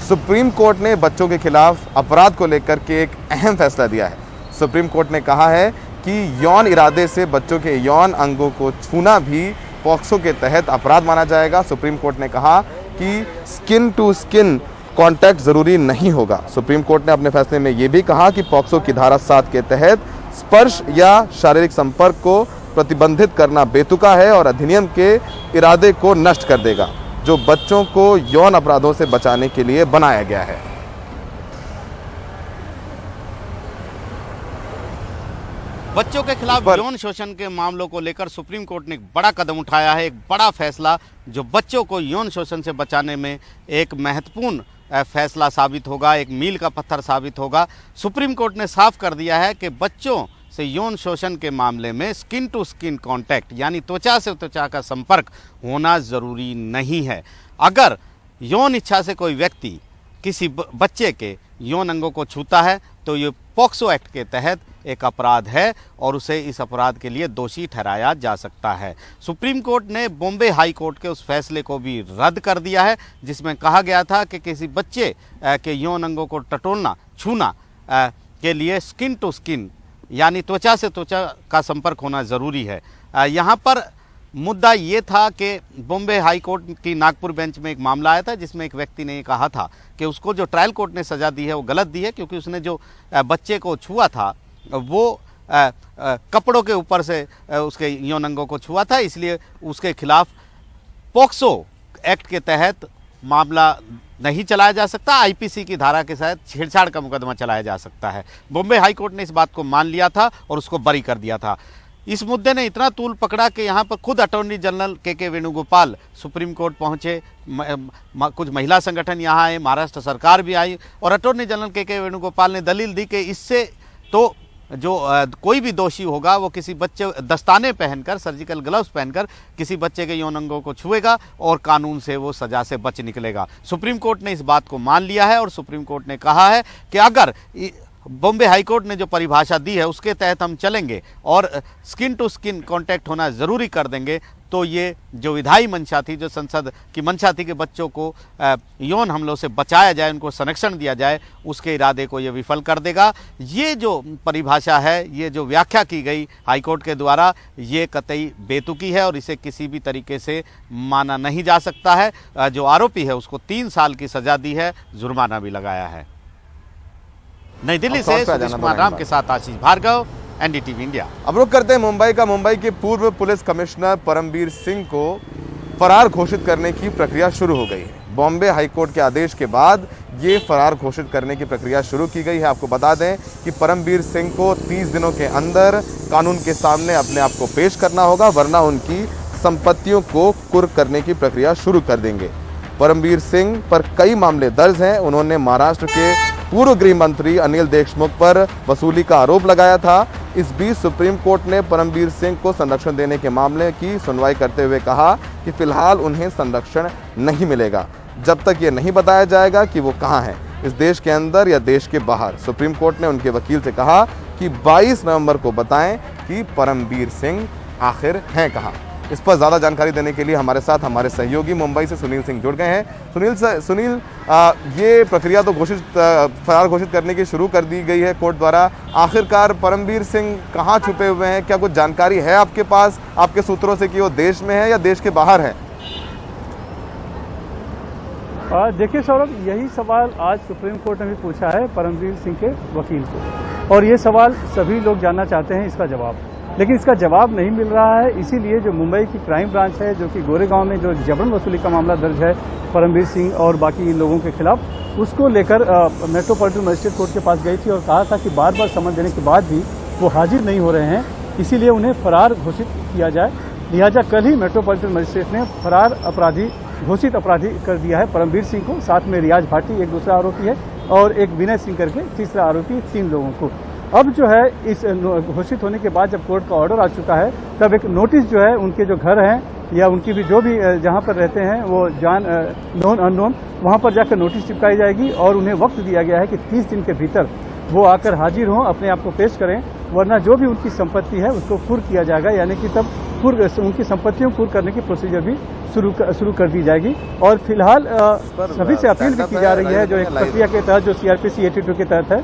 Supreme court ने बच्चों के खिलाफ अपराध को लेकर के एक अहम फैसला दिया है। सुप्रीम कोर्ट ने कहा है कि यौन इरादे से बच्चों के यौन अंगों को छूना भी पॉक्सो के तहत अपराध माना जाएगा। सुप्रीम कोर्ट ने कहा कि स्किन टू स्किन कांटेक्ट जरूरी नहीं होगा। सुप्रीम कोर्ट ने अपने फैसले में यह भी कहा कि पॉक्सो की धारा 7 के तहत स्पर्श या शारीरिक संपर्क को प्रतिबंधित करना बेतुका है और अधिनियम के इरादे को नष्ट कर देगा, जो बच्चों को यौन अपराधों से बचाने के लिए बनाया गया है। बच्चों के खिलाफ यौन शोषण के मामलों को लेकर सुप्रीम कोर्ट ने एक बड़ा कदम उठाया है, एक बड़ा फैसला जो बच्चों को यौन शोषण से बचाने में एक महत्वपूर्ण फैसला साबित होगा, एक मील का पत्थर साबित होगा। सुप्रीम कोर्ट ने साफ कर दिया है कि बच्चों से यौन शोषण के मामले में स्किन टू स्किन कांटेक्ट यानी त्वचा से त्वचा का संपर्क होना जरूरी नहीं है। अगर यौन इच्छा से कोई व्यक्ति किसी बच्चे के यौन अंगों को छूता है तो ये पॉक्सो एक्ट के तहत एक अपराध है और उसे इस अपराध के लिए दोषी ठहराया जा सकता है। सुप्रीम कोर्ट ने बॉम्बे हाई कोर्ट के उस फैसले को भी रद्द कर दिया है जिसमें कहा गया था कि किसी बच्चे के यौन अंगों को टटोलना, छूना के लिए स्किन टू स्किन यानी त्वचा से त्वचा का संपर्क होना ज़रूरी है। यहाँ पर मुद्दा ये था कि बॉम्बे हाई कोर्ट की नागपुर बेंच में एक मामला आया था जिसमें एक व्यक्ति ने ये कहा था कि उसको जो ट्रायल कोर्ट ने सज़ा दी है वो गलत दी है, क्योंकि उसने जो बच्चे को छुआ था वो कपड़ों के ऊपर से उसके यौन अंगों को छुआ था, इसलिए उसके खिलाफ पॉक्सो एक्ट के तहत मामला नहीं चलाया जा सकता। आईपीसी की धारा के तहत छेड़छाड़ का मुकदमा चलाया जा सकता है। बॉम्बे हाई कोर्ट ने इस बात को मान लिया था और उसको बरी कर दिया था। इस मुद्दे ने इतना तूल पकड़ा कि यहाँ पर खुद अटॉर्नी जनरल के वेणुगोपाल सुप्रीम कोर्ट पहुँचे, कुछ महिला संगठन यहाँ आए, महाराष्ट्र सरकार भी आई और अटॉर्नी जनरल के वेणुगोपाल ने दलील दी कि इससे तो जो कोई भी दोषी होगा वो किसी बच्चे दस्ताने पहनकर, सर्जिकल ग्लव्स पहनकर किसी बच्चे के यौन अंगों को छुएगा और कानून से वो सजा से बच निकलेगा। सुप्रीम कोर्ट ने इस बात को मान लिया है और सुप्रीम कोर्ट ने कहा है कि अगर बॉम्बे हाई कोर्ट ने जो परिभाषा दी है उसके तहत हम चलेंगे और स्किन टू स्किन कांटेक्ट होना ज़रूरी कर देंगे तो ये जो विधायी मंशा थी, जो संसद की मंशा थी कि बच्चों को यौन हमलों से बचाया जाए, उनको संरक्षण दिया जाए, उसके इरादे को ये विफल कर देगा। ये जो परिभाषा है, ये जो व्याख्या की गई हाईकोर्ट के द्वारा, ये कतई बेतुकी है और इसे किसी भी तरीके से माना नहीं जा सकता है। जो आरोपी है उसको 3 साल की सजा दी है, जुर्माना भी लगाया है। नई दिल्ली से सुनील कुमार राम के साथ आशीष भार्गव, एनडीटीवी इंडिया। अब रुक करते हैं मुंबई का। मुंबई के पूर्व पुलिस कमिश्नर परमबीर सिंह को फरार घोषित करने की प्रक्रिया शुरू हो गई है। बॉम्बे हाईकोर्ट के आदेश के बाद ये फरार घोषित करने की प्रक्रिया शुरू की गई है। आपको बता दें कि परमबीर सिंह को 30 दिनों के अंदर कानून के सामने अपने आप को पेश करना होगा, वरना उनकी संपत्तियों को कुर्क करने की प्रक्रिया शुरू कर देंगे। परमबीर सिंह पर कई मामले दर्ज हैं। उन्होंने महाराष्ट्र के पूर्व गृह मंत्री अनिल देशमुख पर वसूली का आरोप लगाया था। इस बीच सुप्रीम कोर्ट ने परमबीर सिंह को संरक्षण देने के मामले की सुनवाई करते हुए कहा कि फिलहाल उन्हें संरक्षण नहीं मिलेगा जब तक ये नहीं बताया जाएगा कि वो कहाँ हैं, इस देश के अंदर या देश के बाहर। सुप्रीम कोर्ट ने उनके वकील से कहा कि 22 नवंबर को बताएं कि परमबीर सिंह आखिर हैं कहाँ। इस पर ज़्यादा जानकारी देने के लिए हमारे साथ हमारे सहयोगी मुंबई से सुनील सिंह जुड़ गए हैं। सुनील, ये प्रक्रिया तो फरार घोषित करने की शुरू कर दी गई है कोर्ट द्वारा। आखिरकार परमबीर सिंह कहाँ छुपे हुए हैं? क्या कुछ जानकारी है आपके पास, आपके सूत्रों से, कि वो देश में है या देश के बाहर है? देखिए सौरभ, यही सवाल आज सुप्रीम कोर्ट ने भी पूछा है परमबीर सिंह के वकील को, और ये सवाल सभी लोग जानना चाहते हैं इसका जवाब, लेकिन इसका जवाब नहीं मिल रहा है। इसीलिए जो मुंबई की क्राइम ब्रांच है, जो कि गोरेगांव में जो जबरन वसूली का मामला दर्ज है परमबीर सिंह और बाकी लोगों के खिलाफ, उसको लेकर मेट्रोपॉलिटन मजिस्ट्रेट कोर्ट के पास गई थी और कहा था कि बार बार समन देने के बाद भी वो हाजिर नहीं हो रहे हैं, इसीलिए उन्हें फरार घोषित किया जाए। लिहाजा कल ही मेट्रोपॉलिटन मजिस्ट्रेट ने फरार अपराधी घोषित अपराधी कर दिया है परमबीर सिंह को, साथ में रियाज भाटी एक दूसरा आरोपी है और एक विनय सिंह करके तीसरा आरोपी, 3 लोगों को। अब जो है इस घोषित होने के बाद जब कोर्ट का ऑर्डर आ चुका है, तब एक नोटिस जो है उनके जो घर हैं या उनकी भी जो भी जहां पर रहते हैं वो नोन अननोन, वहां पर जाकर नोटिस चिपकाई जाएगी और उन्हें वक्त दिया गया है कि 30 दिन के भीतर वो आकर हाजिर हों, अपने आप को पेश करें, वरना जो भी उनकी संपत्ति है उसको कुर्क किया जाएगा। यानी कि तब उनकी संपत्तियों को कुर्क करने की प्रोसीजर भी शुरू कर दी जाएगी। और फिलहाल सभी से अपील भी की जा रही है, जो एक प्रक्रिया के तहत जो CRPC 82 के तहत है,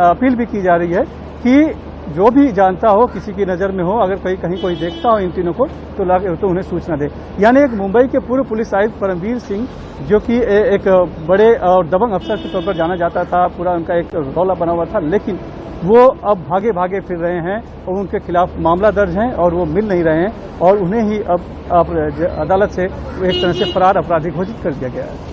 अपील भी की जा रही है कि जो भी जानता हो, किसी की नज़र में हो, अगर कहीं कोई देखता हो इन तीनों को तो उन्हें सूचना दे। यानी एक मुंबई के पूर्व पुलिस आयुक्त परमवीर सिंह, जो कि एक बड़े और दबंग अफसर के तौर पर जाना जाता था, पूरा उनका एक रौला बना हुआ था, लेकिन वो अब भागे फिर रहे हैं और उनके खिलाफ मामला दर्ज है और वो मिल नहीं रहे हैं और उन्हें ही अब अदालत से एक तरह से फरार अपराधी घोषित कर दिया गया है।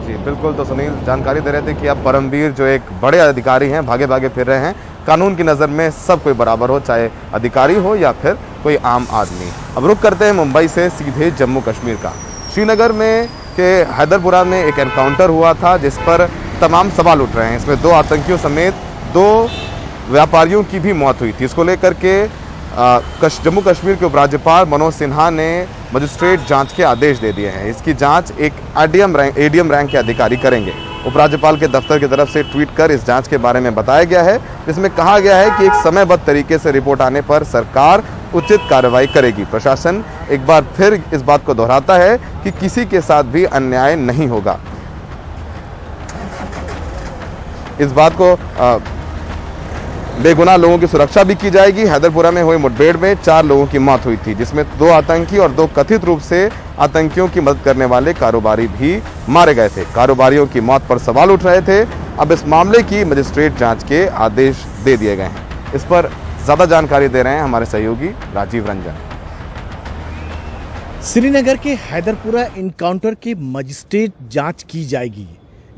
जी बिल्कुल, तो सुनील जानकारी दे रहे थे कि अब परमवीर जो एक बड़े अधिकारी हैं, भागे फिर रहे हैं। कानून की नज़र में सब कोई बराबर हो, चाहे अधिकारी हो या फिर कोई आम आदमी। अब रुक करते हैं मुंबई से सीधे जम्मू कश्मीर का। श्रीनगर में के हैदरपुरा में एक एनकाउंटर हुआ था जिस पर तमाम सवाल उठ रहे हैं। इसमें 2 आतंकियों समेत 2 व्यापारियों की भी मौत हुई थी। इसको लेकर के जम्मू कश्मीर के उपराज्यपाल मनोज सिन्हा ने मजिस्ट्रेट जांच के आदेश दे दिए हैं। इसकी जांच एक एडीएम रैंक के अधिकारी करेंगे। उपराज्यपाल के दफ्तर की तरफ से ट्वीट कर इस जांच के बारे में बताया गया है, जिसमें कहा गया है कि एक समयबद्ध तरीके से रिपोर्ट आने पर सरकार उचित कार्रवाई करेगी। प्रशासन एक बार फिर इस बात को दोहराता है कि किसी के साथ भी अन्याय नहीं होगा। इस बात को बेगुनाह लोगों की सुरक्षा भी की जाएगी। हैदरपुरा में हुई मुठभेड़ में 4 लोगों की मौत हुई थी, जिसमें 2 आतंकी और 2 कथित रूप से आतंकियों की मदद करने वाले कारोबारी भी मारे गए थे। कारोबारियों की मौत पर सवाल उठ रहे थे। अब इस मामले की मजिस्ट्रेट जांच के आदेश दे दिए गए हैं। इस पर ज्यादा जानकारी दे रहे हैं हमारे सहयोगी राजीव रंजन। श्रीनगर के हैदरपुरा इनकाउंटर की मजिस्ट्रेट जांच की जाएगी।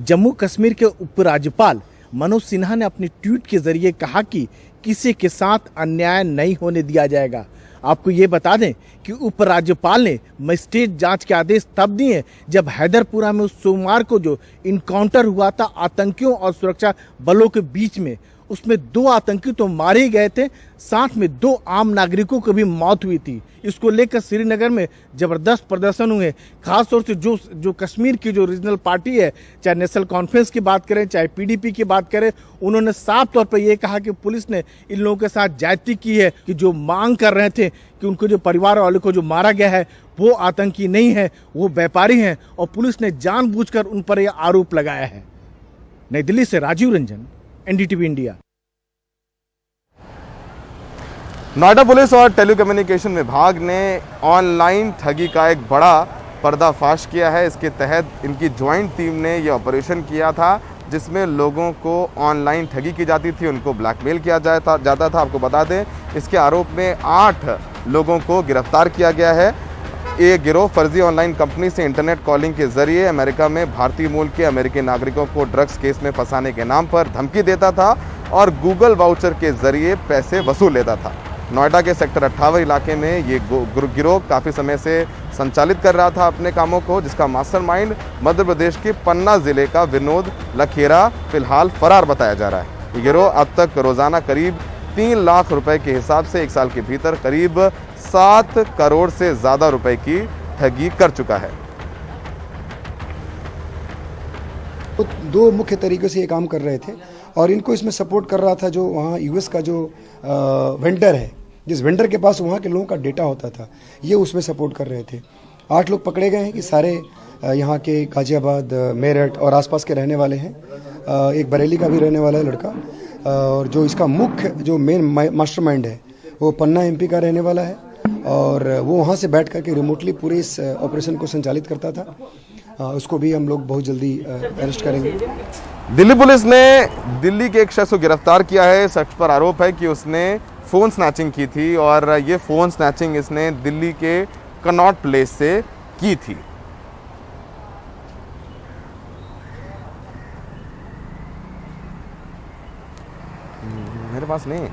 जम्मू कश्मीर के उपराज्यपाल मनोज सिन्हा ने अपने ट्वीट के जरिए कहा कि किसी के साथ अन्याय नहीं होने दिया जाएगा। आपको ये बता दें कि उपराज्यपाल ने मजिस्ट्रेट जांच के आदेश तब दिए जब हैदरपुरा में उस सोमवार को जो इनकाउंटर हुआ था आतंकियों और सुरक्षा बलों के बीच में, उसमें 2 आतंकी तो मारे ही गए थे, साथ में 2 आम नागरिकों की भी मौत हुई थी। इसको लेकर श्रीनगर में जबरदस्त प्रदर्शन हुए। खासतौर से जो कश्मीर की जो रीजनल पार्टी है, चाहे नेशनल कॉन्फ्रेंस की बात करें, चाहे PDP की बात करें, उन्होंने साफ तौर पर यह कहा कि पुलिस ने इन लोगों के साथ ज्यादती की है, कि जो मांग कर रहे थे कि उनको जो परिवार वालों को जो मारा गया है वो आतंकी नहीं है, वो व्यापारी हैं, और पुलिस ने जानबूझकर उन पर यह आरोप लगाया है। नई दिल्ली से Rajiv Ranjan, NDTV India. Noida police और टेलीकम्युनिकेशन विभाग ने ऑनलाइन ठगी का एक बड़ा पर्दाफाश किया है। इसके तहत इनकी ज्वाइंट टीम ने यह ऑपरेशन किया था, जिसमें लोगों को ऑनलाइन ठगी की जाती थी, उनको ब्लैकमेल किया जाता था। आपको बता दें, इसके आरोप में 8 लोगों को गिरफ्तार किया गया है। ये गिरोह फर्जी ऑनलाइन कंपनी से इंटरनेट कॉलिंग के जरिए अमेरिका में भारतीय मूल के अमेरिकी नागरिकों को ड्रग्स केस में फंसाने के नाम पर धमकी देता था और गूगल वाउचर के जरिए पैसे वसूल लेता था। नोएडा के सेक्टर 58 इलाके में ये गिरोह काफ़ी समय से संचालित कर रहा था अपने कामों को, जिसका मास्टरमाइंड मध्य प्रदेश के पन्ना जिले का विनोद लखेरा फिलहाल फरार बताया जा रहा है। ये गिरोह अब तक रोजाना करीब 3 लाख रुपए के हिसाब से 1 साल के भीतर करीब 7 करोड़ से ज्यादा रुपए की ठगी कर चुका है। 2 मुख्य तरीकों से ये काम कर रहे थे और इनको इसमें सपोर्ट कर रहा था जो वहाँ US का जो वेंडर है, जिस वेंडर के पास वहाँ के लोगों का डेटा होता था, ये उसमें सपोर्ट कर रहे थे। 8 लोग पकड़े गए हैं कि सारे यहाँ के गाजियाबाद, मेरठ और आसपास के रहने वाले हैं। एक बरेली का भी रहने वाला है लड़का, और जो इसका मुख्य जो मेन मास्टरमाइंड है वो पन्ना MP का रहने वाला है, और वो वहाँ से बैठ करके रिमोटली पूरे इस ऑपरेशन को संचालित करता था। उसको भी हम लोग बहुत जल्दी अरेस्ट करेंगे। दिल्ली पुलिस ने दिल्ली के एक शख्स को गिरफ्तार किया है। शख्स पर आरोप है कि उसने फ़ोन स्नैचिंग की थी और ये फ़ोन स्नैचिंग इसने दिल्ली के कनॉट प्लेस से की थी। मेरे पास नहीं।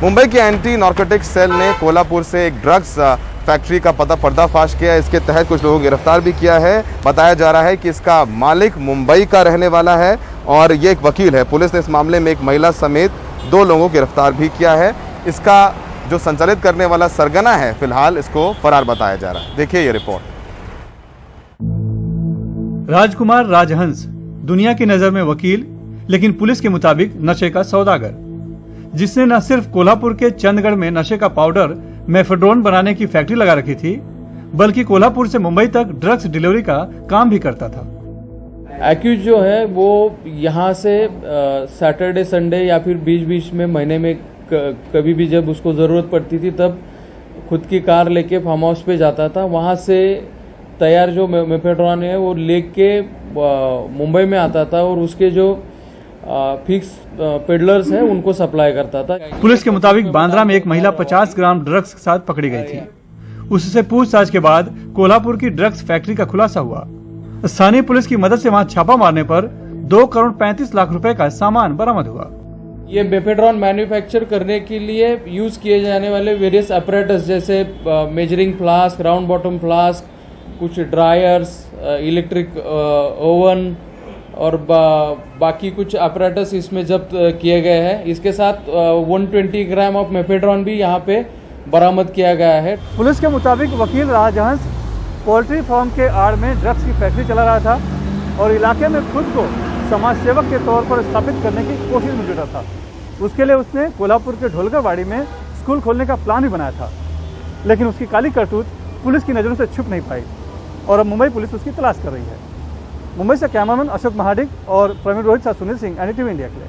मुंबई के एंटी नार्कोटिक्स सेल ने कोल्हापुर से एक ड्रग्स फैक्ट्री का पर्दाफाश किया। इसके तहत कुछ लोगों को गिरफ्तार भी किया है। बताया जा रहा है कि इसका मालिक मुंबई का रहने वाला है और ये एक वकील है। पुलिस ने इस मामले में एक महिला समेत 2 लोगों को गिरफ्तार भी किया है। इसका जो संचालित करने वाला सरगना है, फिलहाल इसको फरार बताया जा रहा है। देखिए ये रिपोर्ट। राजकुमार राजहंस दुनिया की नजर में वकील, लेकिन पुलिस के मुताबिक नशे का सौदागर, जिसने न सिर्फ कोल्हापुर के चंदगढ़ में नशे का पाउडर मेफेड्रोन बनाने की फैक्ट्री लगा रखी थी, बल्कि कोल्हापुर से मुंबई तक ड्रग्स डिलीवरी का काम भी करता था। एक्यूज जो है वो यहाँ से सैटरडे संडे या फिर बीच बीच में महीने में कभी भी जब उसको ज़रूरत पड़ती थी तब खुद की कार लेके फार्म हाउस पे जाता था। वहाँ से तैयार जो मेफेड्रोन है वो लेके मुंबई में आता था और उसके जो फिक्स पेडलर्स हैं उनको सप्लाई करता था। पुलिस के मुताबिक बांद्रा में एक महिला 50 ग्राम ड्रग्स के साथ पकड़ी गई थी। उससे पूछताछ के बाद कोल्हापुर की ड्रग्स फैक्ट्री का खुलासा हुआ। स्थानीय पुलिस की मदद से वहां छापा मारने पर 2 करोड़ 35 लाख रुपए का सामान बरामद हुआ। ये मेफेड्रोन मैन्युफैक्चर करने के लिए यूज किए जाने वाले वेरियस अपरेटस जैसे measuring flask, round bottom flask, कुछ ड्रायर्स, इलेक्ट्रिक ओवन और बाकी कुछ अपरेटस इसमें जब्त किए गए हैं। इसके साथ 120 ग्राम ऑफ मेफेड्रोन भी यहाँ पे बरामद किया गया है। पुलिस के मुताबिक वकील राजहंस पोल्ट्री फार्म के आड़ में ड्रग्स की फैक्ट्री चला रहा था और इलाके में खुद को समाज सेवक के तौर पर स्थापित करने की कोशिश में जुटा था। उसके लिए उसने कोल्हापुर के ढोलगरवाड़ी में स्कूल खोलने का प्लान भी बनाया था, लेकिन उसकी काली करतूत पुलिस की नज़रों से छुप नहीं पाई और अब मुंबई पुलिस उसकी तलाश कर रही है। मुंबई से कैमरामैन अशोक महाडिक और प्रवीण रोहित साथ सुनील सिंह, NDTV इंडिया के लिए।